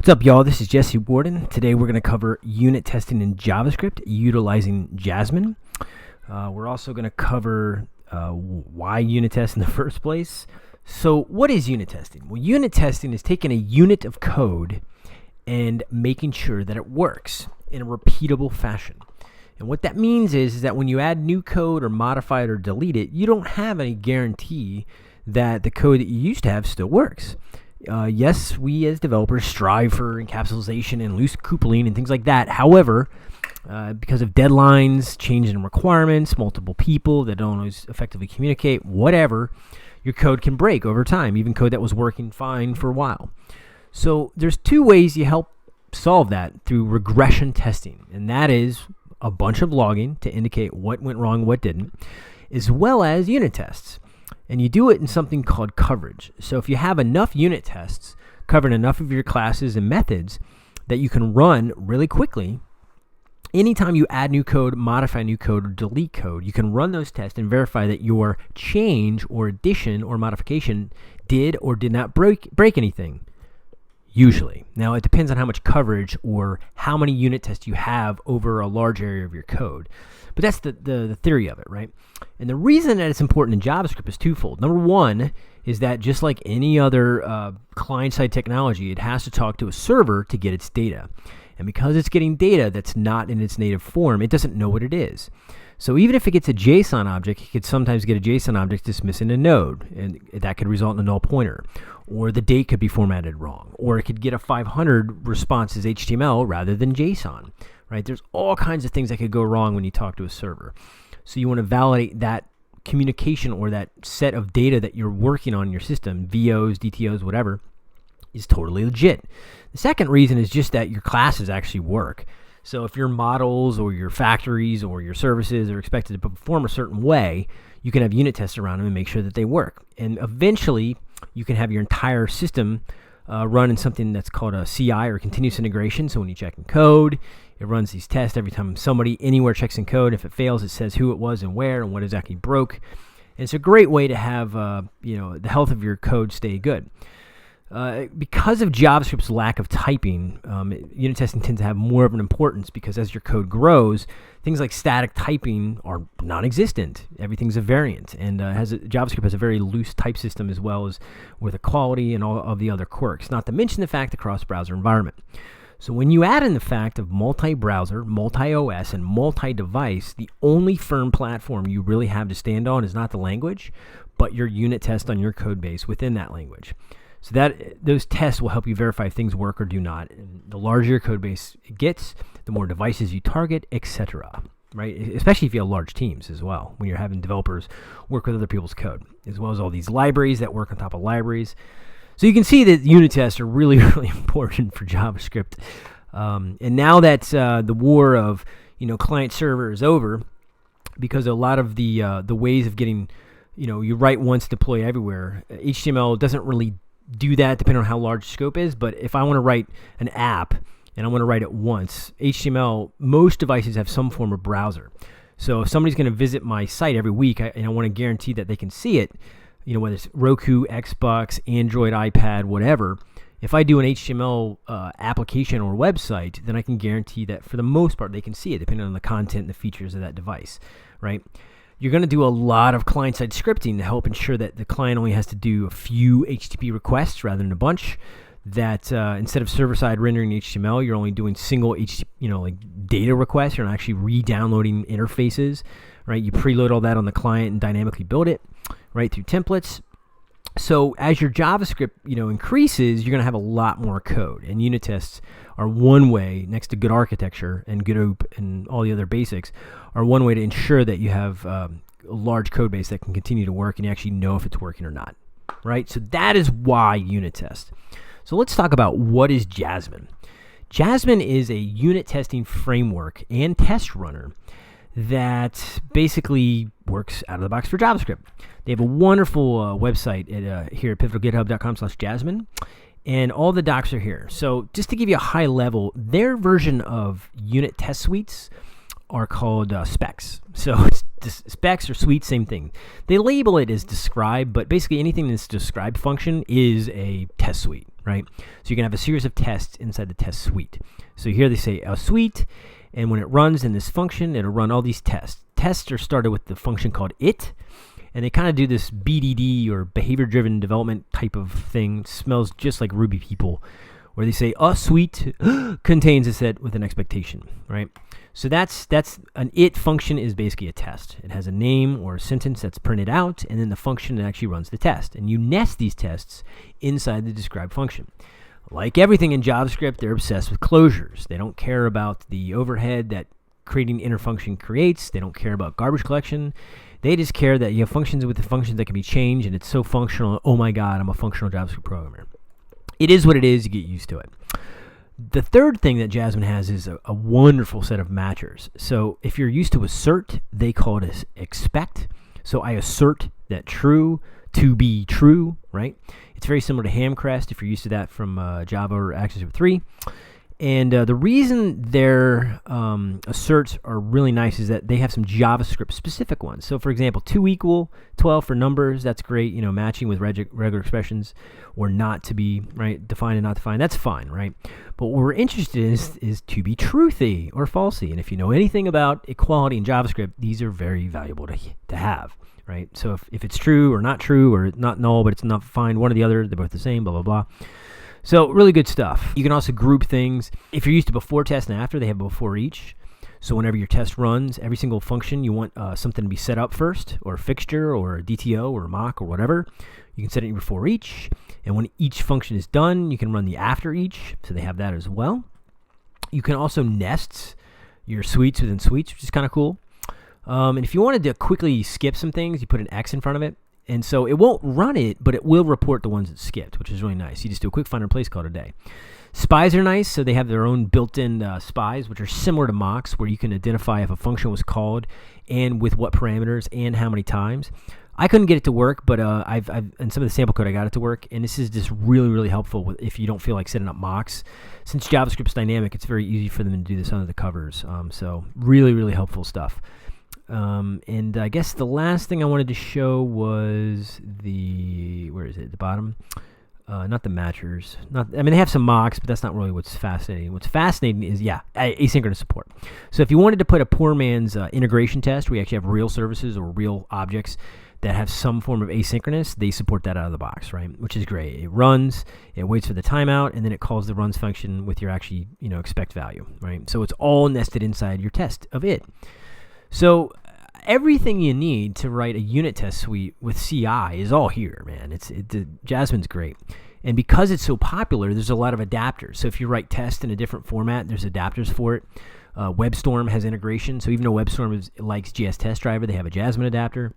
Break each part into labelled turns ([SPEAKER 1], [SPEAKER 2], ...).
[SPEAKER 1] What's up, y'all? This is Jesse Warden. Today we're going to cover unit testing in JavaScript utilizing Jasmine. We're also going to cover why unit test in the first place. So what is unit testing? Well, unit testing is taking a unit of code and making sure that it works in a repeatable fashion. And what that means is that when you add new code or modify it or delete it, you don't have any guarantee that the code that you used to have still works. Yes, we as developers strive for encapsulation and loose coupling and things like that. However, because of deadlines, change in requirements, multiple people that don't always effectively communicate, whatever, your code can break over time, even code that was working fine for a while. So there's two ways you help solve that through regression testing, and that is a bunch of logging to indicate what went wrong, what didn't, as well as unit tests. And you do it in something called coverage. So if you have enough unit tests covering enough of your classes and methods that you can run really quickly, anytime you add new code, modify new code, or delete code, you can run those tests and verify that your change or addition or modification did or did not break anything. Usually. Now, it depends on how much coverage or how many unit tests you have over a large area of your code. But that's the theory of it, right? And the reason that it's important in JavaScript is twofold. Number one is that just like any other client-side technology, it has to talk to a server to get its data. And because it's getting data that's not in its native form, it doesn't know what it is. So even if it gets a JSON object, it could sometimes get a JSON object that's missing a node, and that could result in a null pointer. Or the date could be formatted wrong. Or it could get a 500 response as HTML rather than JSON. Right? There's all kinds of things that could go wrong when you talk to a server. So you want to validate that communication or that set of data that you're working on in your system, VOs, DTOs, whatever, is totally legit. The second reason is just that your classes actually work. So if your models or your factories or your services are expected to perform a certain way, you can have unit tests around them and make sure that they work. And eventually, you can have your entire system run in something that's called a CI or continuous integration. So when you check in code, it runs these tests every time somebody anywhere checks in code. If it fails, it says who it was and where and what exactly broke. And it's a great way to have the health of your code stay good. Because of JavaScript's lack of typing, unit testing tends to have more of an importance because as your code grows, things like static typing are non-existent. Everything's a variant, and JavaScript has a very loose type system as well as with equality and all of the other quirks, not to mention the fact the cross-browser environment. So when you add in the fact of multi-browser, multi-OS, and multi-device, the only firm platform you really have to stand on is not the language, but your unit test on your code base within that language. So those tests will help you verify if things work or do not. And the larger your code base gets, the more devices you target, etc. Right? Especially if you have large teams as well, when you're having developers work with other people's code, as well as all these libraries that work on top of libraries. So you can see that unit tests are really, really important for JavaScript. And now that the war of client server is over, because a lot of the ways of getting you write once, deploy everywhere. HTML doesn't really do that depending on how large the scope is, but if I want to write an app and I want to write it once, HTML, most devices have some form of browser. So if somebody's going to visit my site every week and I want to guarantee that they can see it, whether it's Roku, Xbox, Android, iPad, whatever, if I do an HTML application or website, then I can guarantee that for the most part they can see it depending on the content and the features of that device, right? You're going to do a lot of client-side scripting to help ensure that the client only has to do a few HTTP requests rather than a bunch. That instead of server-side rendering HTML, you're only doing single data requests. You're not actually re-downloading interfaces, right? You preload all that on the client and dynamically build it, right, through templates. So as your JavaScript, increases, you're going to have a lot more code. And unit tests are one way, next to good architecture and good OOP and all the other basics, are one way to ensure that you have a large code base that can continue to work and you actually know if it's working or not, right? So that is why unit test. So let's talk about what is Jasmine. Jasmine is a unit testing framework and test runner that basically works out of the box for JavaScript. They have a wonderful website here at pivotalgithub.com/Jasmine, and all the docs are here. So just to give you a high level, their version of unit test suites are called specs. So it's specs or suites, same thing. They label it as describe, but basically anything that's describe function is a test suite, right? right? So you can have a series of tests inside the test suite. So here they say a suite, and when it runs in this function, it'll run all these tests. Tests are started with the function called it, and they kind of do this BDD or behavior-driven development type of thing. Smells just like Ruby people, where they say a suite contains a set with an expectation, right? So that's an it function is basically a test. It has a name or a sentence that's printed out, and then the function that actually runs the test. And you nest these tests inside the described function. Like everything in JavaScript, they're obsessed with closures. They don't care about the overhead that creating inner function creates. They don't care about garbage collection. They just care that you have functions with the functions that can be changed, and it's so functional. Oh my God, I'm a functional JavaScript programmer. It is what it is. You get used to it. The third thing that Jasmine has is a wonderful set of matchers. So if you're used to assert, they call it as expect. So I assert that true to be true, right? It's very similar to Hamcrest if you're used to that from Java or ActionScript 3. And the reason their asserts are really nice is that they have some JavaScript specific ones. So for example, 2 equal, 12 for numbers, that's great. You know, matching with regular expressions, or not to be, right, defined and not defined, that's fine, right? But what we're interested in is to be truthy or falsy. And if you know anything about equality in JavaScript, these are very valuable to have, right? So if it's true or not true, or not null, but it's not defined, one or the other, they're both the same, blah, blah, blah. So really good stuff. You can also group things. If you're used to before test and after, they have before each. So whenever your test runs, every single function, you want something to be set up first, or a fixture, or a DTO, or a mock, or whatever. You can set it before each. And when each function is done, you can run the after each. So they have that as well. You can also nest your suites within suites, which is kind of cool. And if you wanted to quickly skip some things, you put an X in front of it. And so it won't run it, but it will report the ones that skipped, which is really nice. You just do a quick find and replace call a day. Spies are nice, so they have their own built-in spies, which are similar to mocks, where you can identify if a function was called and with what parameters and how many times. I couldn't get it to work, but I've in some of the sample code I got it to work, and this is just really, really helpful if you don't feel like setting up mocks. Since JavaScript's dynamic, it's very easy for them to do this under the covers. So really, really helpful stuff. And I guess the last thing I wanted to show was where is it? The bottom? Not the matchers. They have some mocks, but that's not really what's fascinating. What's fascinating is, asynchronous support. So if you wanted to put a poor man's integration test, where you actually have real services or real objects that have some form of asynchronous, they support that out of the box, right? Which is great. It runs, it waits for the timeout, and then it calls the runs function with your actually, expect value, right? So it's all nested inside your test of it. So everything you need to write a unit test suite with CI is all here, man. Jasmine's great. And because it's so popular, there's a lot of adapters. So if you write tests in a different format, there's adapters for it. WebStorm has integration. So even though WebStorm likes JS Test Driver, they have a Jasmine adapter.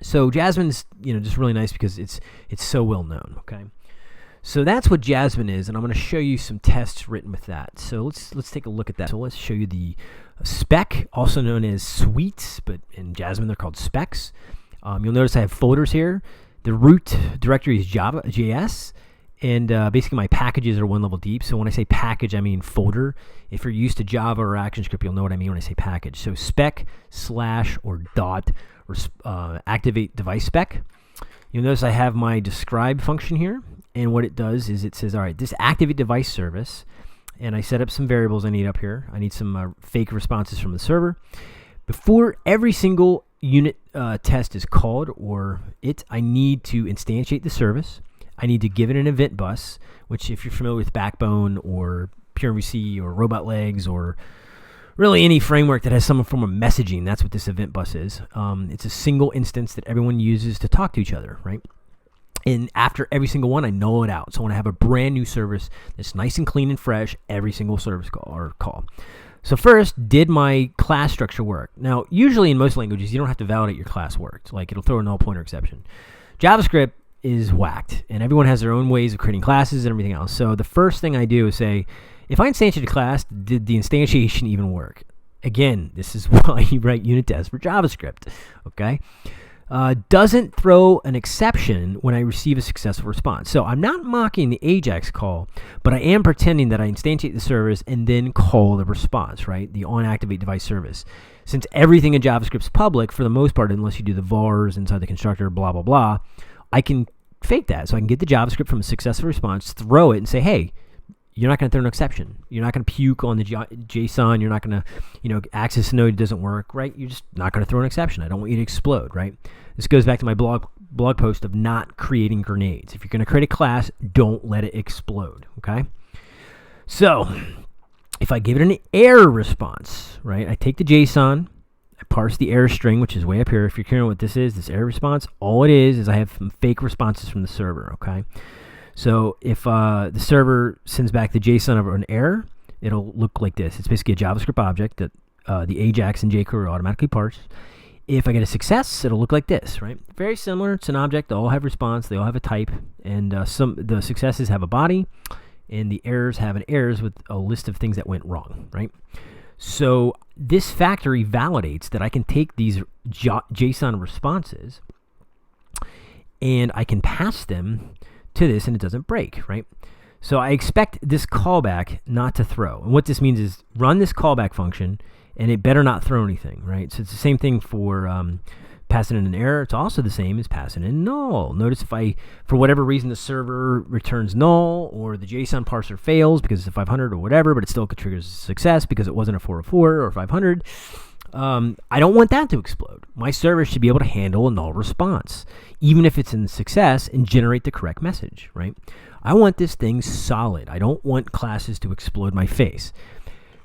[SPEAKER 1] So Jasmine's just really nice because it's so well known, okay? So that's what Jasmine is, and I'm going to show you some tests written with that. So let's take a look at that. So let's show you the spec, also known as suites, but in Jasmine they're called specs. You'll notice I have folders here. The root directory is Java.js, and basically my packages are one level deep. So when I say package, I mean folder. If you're used to Java or ActionScript, you'll know what I mean when I say package. So spec / or dot or activate device spec. You'll notice I have my describe function here, and what it does is it says, all right, this activate device service, and I set up some variables I need up here. I need some fake responses from the server. Before every single unit test is called, I need to instantiate the service. I need to give it an event bus, which if you're familiar with Backbone or PureMVC or Robot Legs or really any framework that has some form of messaging, that's what this event bus is. It's a single instance that everyone uses to talk to each other, right? And after every single one, I null it out. So I want to have a brand new service that's nice and clean and fresh every single service call. So first, did my class structure work? Now, usually in most languages, you don't have to validate your class worked. Like, it'll throw a null pointer exception. JavaScript is whacked, and everyone has their own ways of creating classes and everything else. So the first thing I do is say, if I instantiate a class, did the instantiation even work? Again, this is why you write unit tests for JavaScript, okay? Doesn't throw an exception when I receive a successful response. So I'm not mocking the AJAX call, but I am pretending that I instantiate the service and then call the response, right? The onActivate device service. Since everything in JavaScript is public, for the most part, unless you do the vars inside the constructor, blah, blah, blah, I can fake that. So I can get the JavaScript from a successful response, throw it, and say, hey, you're not going to throw an exception. You're not going to puke on the JSON. You're not going to, access a node doesn't work, right? You're just not going to throw an exception. I don't want you to explode, right? This goes back to my blog post of not creating grenades. If you're going to create a class, don't let it explode, okay? So if I give it an error response, right? I take the JSON, I parse the error string, which is way up here. If you're curious what this is, this error response, all it is I have some fake responses from the server, okay? So if the server sends back the JSON of an error, it'll look like this. It's basically a JavaScript object that the AJAX and jQuery automatically parse. If I get a success, it'll look like this, right? Very similar. It's an object. They all have response. They all have a type. And the successes have a body, and the errors have an errors with a list of things that went wrong, right? So this factory validates that I can take these JSON responses and I can pass them to this and it doesn't break, right? So I expect this callback not to throw. And what this means is run this callback function and it better not throw anything, right? So it's the same thing for passing in an error. It's also the same as passing in null. Notice if for whatever reason, the server returns null or the JSON parser fails because it's a 500 or whatever, but it still triggers success because it wasn't a 404 or 500, I don't want that to explode. My server should be able to handle a null response, even if it's in success, and generate the correct message, right? I want this thing solid. I don't want classes to explode my face.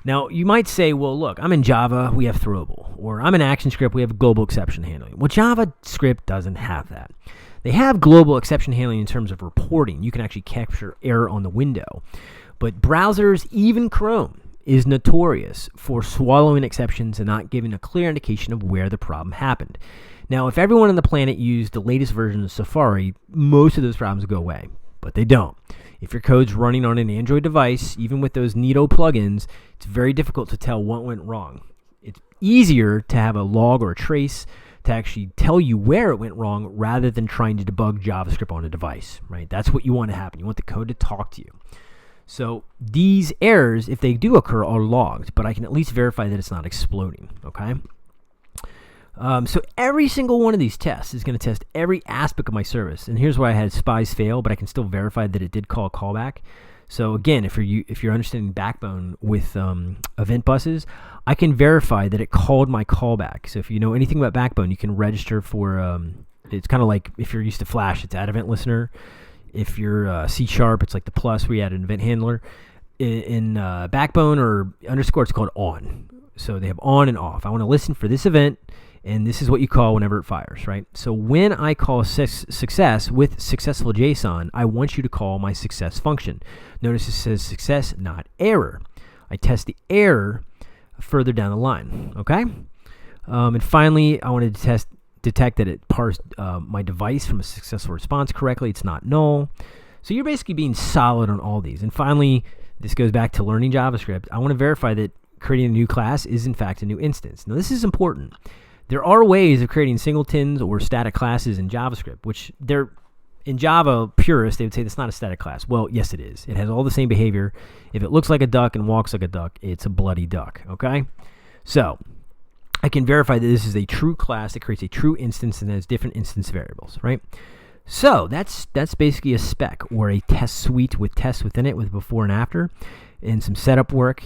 [SPEAKER 1] Now, you might say, well, look, I'm in Java, we have throwable. Or I'm in ActionScript, we have global exception handling. Well, JavaScript doesn't have that. They have global exception handling in terms of reporting. You can actually capture error on the window. But browsers, even Chrome, is notorious for swallowing exceptions and not giving a clear indication of where the problem happened. Now, if everyone on the planet used the latest version of Safari, most of those problems go away, but they don't. If your code's running on an Android device, even with those neato plugins, it's very difficult to tell what went wrong. It's easier to have a log or a trace to actually tell you where it went wrong rather than trying to debug JavaScript on a device, right? That's what you want to happen. You want the code to talk to you. So these errors, if they do occur, are logged, but I can at least verify that it's not exploding, okay? So every single one of these tests is going to test every aspect of my service. And here's where I had spies fail, but I can still verify that it did call a callback. So again, if you're understanding Backbone with event buses, I can verify that it called my callback. So if you know anything about Backbone, you can register for, it's kind of like if you're used to Flash, it's add event listener. If you're C#, it's like the plus where you add an event handler. In Backbone or underscore, it's called on. So they have on and off. I want to listen for this event, and this is what you call whenever it fires, right? So when I call success with successful JSON, I want you to call my success function. Notice it says success, not error. I test the error further down the line, okay? And finally, I wanted to detect that it parsed my device from a successful response correctly. It's not null. So you're basically being solid on all these. And finally, this goes back to learning JavaScript. I want to verify that creating a new class is in fact a new instance. Now this is important. There are ways of creating singletons or static classes in JavaScript, which in Java purists, they would say that's not a static class. Well, yes it is. It has all the same behavior. If it looks like a duck and walks like a duck, it's a bloody duck, okay? So I can verify that this is a true class that creates a true instance and has different instance variables, right? So that's basically a spec or a test suite with tests within it with before and after and some setup work,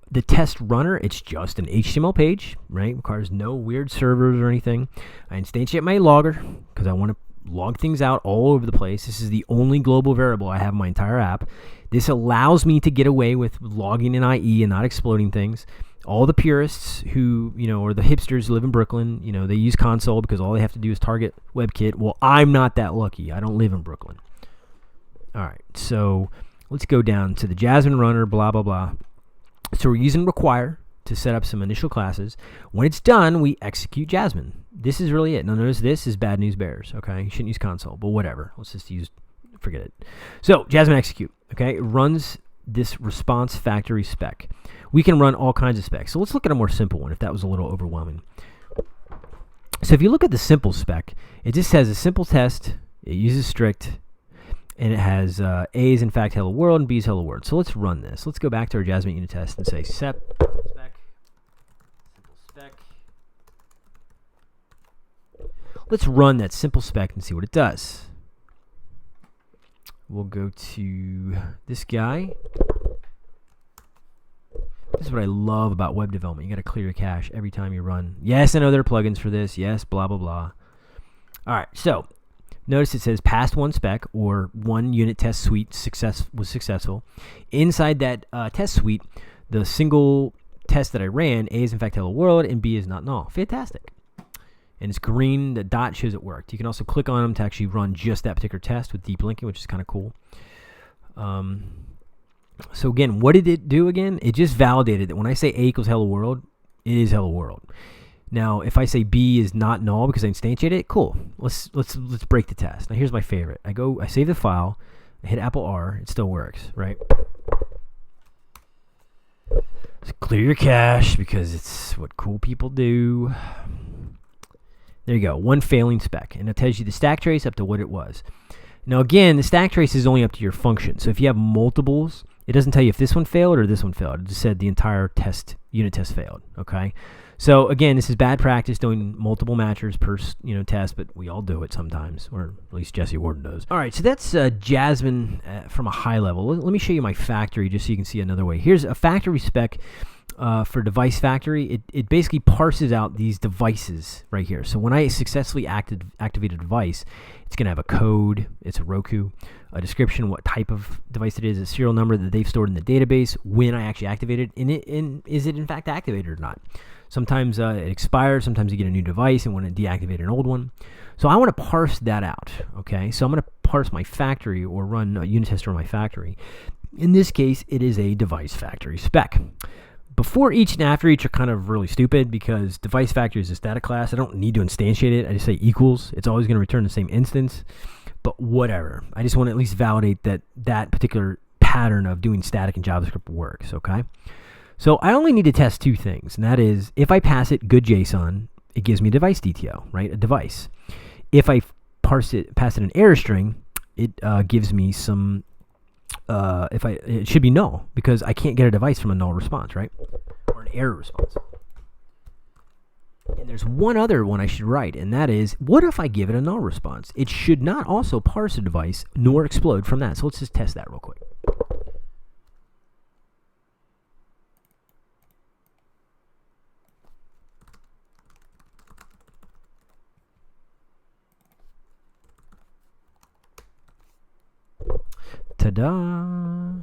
[SPEAKER 1] The test runner, it's just an HTML page, right? Requires no weird servers or anything. I instantiate my logger because I want to log things out all over the place. This is the only global variable I have in my entire app. This allows me to get away with logging in IE and not exploding things. All the purists who, or the hipsters who live in Brooklyn, they use console because all they have to do is target WebKit. Well, I'm not that lucky. I don't live in Brooklyn. All right, so let's go down to the Jasmine runner, blah, blah, blah. So we're using require to set up some initial classes. When it's done, we execute Jasmine. This is really it. Now notice this is bad news bears, okay? You shouldn't use console, but whatever. Let's just forget it. So Jasmine execute, okay? It runs this response factory spec. We can run all kinds of specs. So let's look at a more simple one if that was a little overwhelming. So if you look at the simple spec, it just has a simple test. It uses strict. And it has A is in fact hello world and B is hello world. So let's run this. Let's go back to our Jasmine unit test and say spec, simple spec. let's run that simple spec and see what it does. We'll go to this guy. This is what I love about web development. You got to clear your cache every time you run. Yes, I know there are plugins for this. Yes, blah, blah, blah. All right, so notice it says passed one spec or one unit test suite was successful. Inside that test suite, the single test that I ran, A is in fact hello world and B is not null. Fantastic. And it's green. The dot shows it worked. You can also click on them to actually run just that particular test with deep linking, which is kind of cool. So again, what did it do again? It just validated that when I say A equals hello world, it is hello world. Now, if I say B is not null because I instantiate it, cool. Let's break the test. Now here's my favorite. I save the file, I hit Apple R, it still works, right? Let's clear your cache because it's what cool people do. There you go, one failing spec, and it tells you the stack trace up to what it was. Now again, the stack trace is only up to your function. So if you have multiples, it doesn't tell you if this one failed or this one failed. It just said the entire unit test failed. Okay. So again, this is bad practice doing multiple matchers per test, but we all do it sometimes, or at least Jesse Warden does. All right, so that's Jasmine from a high level. Let me show you my factory just so you can see another way. Here's a factory spec for device factory. It basically parses out these devices right here. So when I successfully activate a device, it's going to have a code, it's a Roku, a description, what type of device it is, a serial number that they've stored in the database, when I actually activate it, and is it in fact activated or not. Sometimes it expires, sometimes you get a new device and want to deactivate an old one. So I want to parse that out, okay? So I'm going to parse my factory or run a unit test on my factory. In this case, it is a device factory spec. Before each and after each are kind of really stupid because device factory is a static class. I don't need to instantiate it. I just say equals. It's always going to return the same instance, but whatever. I just want to at least validate that that particular pattern of doing static in JavaScript works, okay? So I only need to test two things, and that is if I pass it good JSON, it gives me a device DTO, right? A device. If I pass it an error string, it gives me some. It should be null because I can't get a device from a null response, right? Or an error response. And there's one other one I should write, and that is, what if I give it a null response? It should not also parse a device nor explode from that. So let's just test that real quick. Ta-da!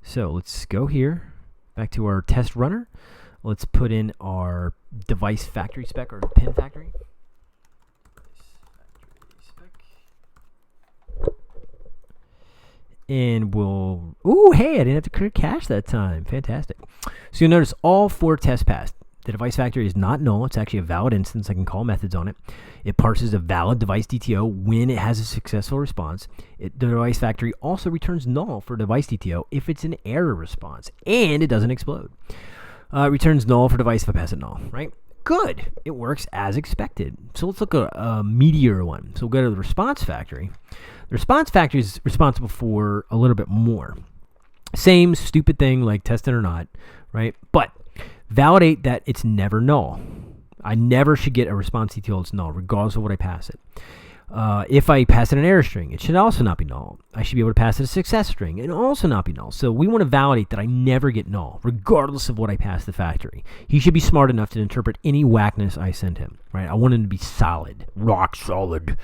[SPEAKER 1] So let's go here, back to our test runner. Let's put in our device factory spec or pin factory. And we'll, ooh, hey, I didn't have to clear cache that time. Fantastic. So you'll notice all four tests passed. The device factory is not null. It's actually a valid instance. I can call methods on it. It parses a valid device DTO when it has a successful response. The device factory also returns null for device DTO if it's an error response, and it doesn't explode. It returns null for device if I pass it null, right? Good. It works as expected. So let's look at a meatier one. So we'll go to the response factory. The response factory is responsible for a little bit more. Same stupid thing like tested or not, right? But validate that it's never null. I never should get a response DTO that's null, regardless of what I pass it. If I pass it an error string, it should also not be null. I should be able to pass it a success string and also not be null. So we want to validate that I never get null, regardless of what I pass the factory. He should be smart enough to interpret any whackness I send him, right? I want him to be solid, rock solid.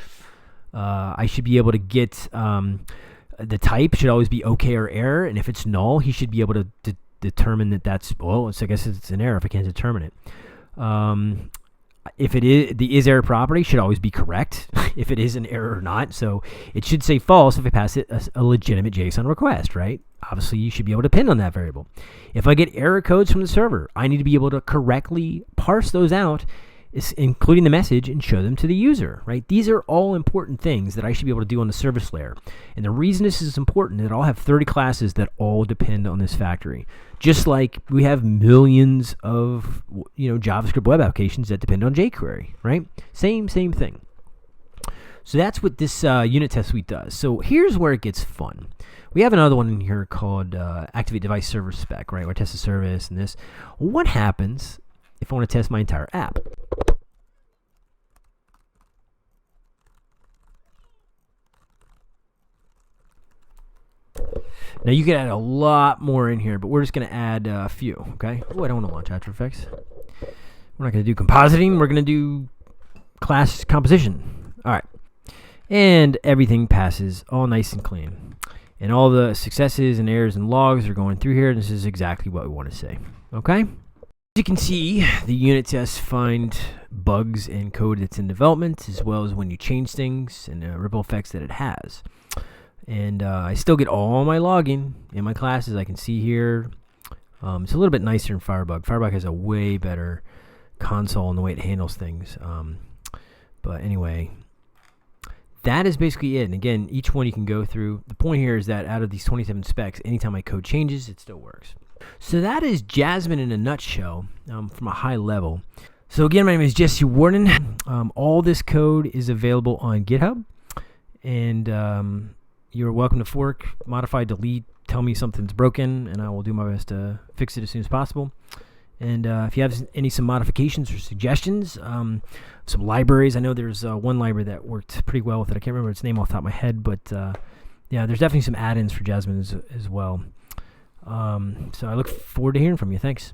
[SPEAKER 1] I should be able to get the type should always be OK or error, and if it's null, he should be able to determine that that's, well, I guess it's an error if I can't determine it. If it is, the is-error property should always be correct if it is an error or not. So it should say false if I pass it a legitimate JSON request, right? Obviously, you should be able to pin on that variable. If I get error codes from the server, I need to be able to correctly parse those out, including the message, and show them to the user, right? These are all important things that I should be able to do on the service layer. And the reason this is important is that I'll have 30 classes that all depend on this factory. Just like we have millions of JavaScript web applications that depend on jQuery, right? Same thing. So that's what this unit test suite does. So here's where it gets fun. We have another one in here called Activate Device Server Spec, right? Where I test the service and this. What happens if I want to test my entire app? Now you can add a lot more in here, but we're just going to add a few, okay? Oh, I don't want to launch After Effects. We're not going to do compositing. We're going to do class composition. All right. And everything passes all nice and clean. And all the successes and errors and logs are going through here. This is exactly what we want to say, okay? As you can see, the unit tests find bugs and code that's in development, as well as when you change things and ripple effects that it has. And I still get all my logging in my classes. I can see here. It's a little bit nicer in Firebug. Firebug has a way better console in the way it handles things. But anyway, that is basically it. And again, each one you can go through. The point here is that out of these 27 specs, anytime my code changes, it still works. So that is Jasmine in a nutshell from a high level. So again, my name is Jesse Warden. All this code is available on GitHub. And you're welcome to fork, modify, delete, tell me something's broken, and I will do my best to fix it as soon as possible. And if you have some modifications or suggestions, some libraries, I know there's one library that worked pretty well with it. I can't remember its name off the top of my head, but yeah, there's definitely some add-ins for Jasmine as well. So I look forward to hearing from you. Thanks.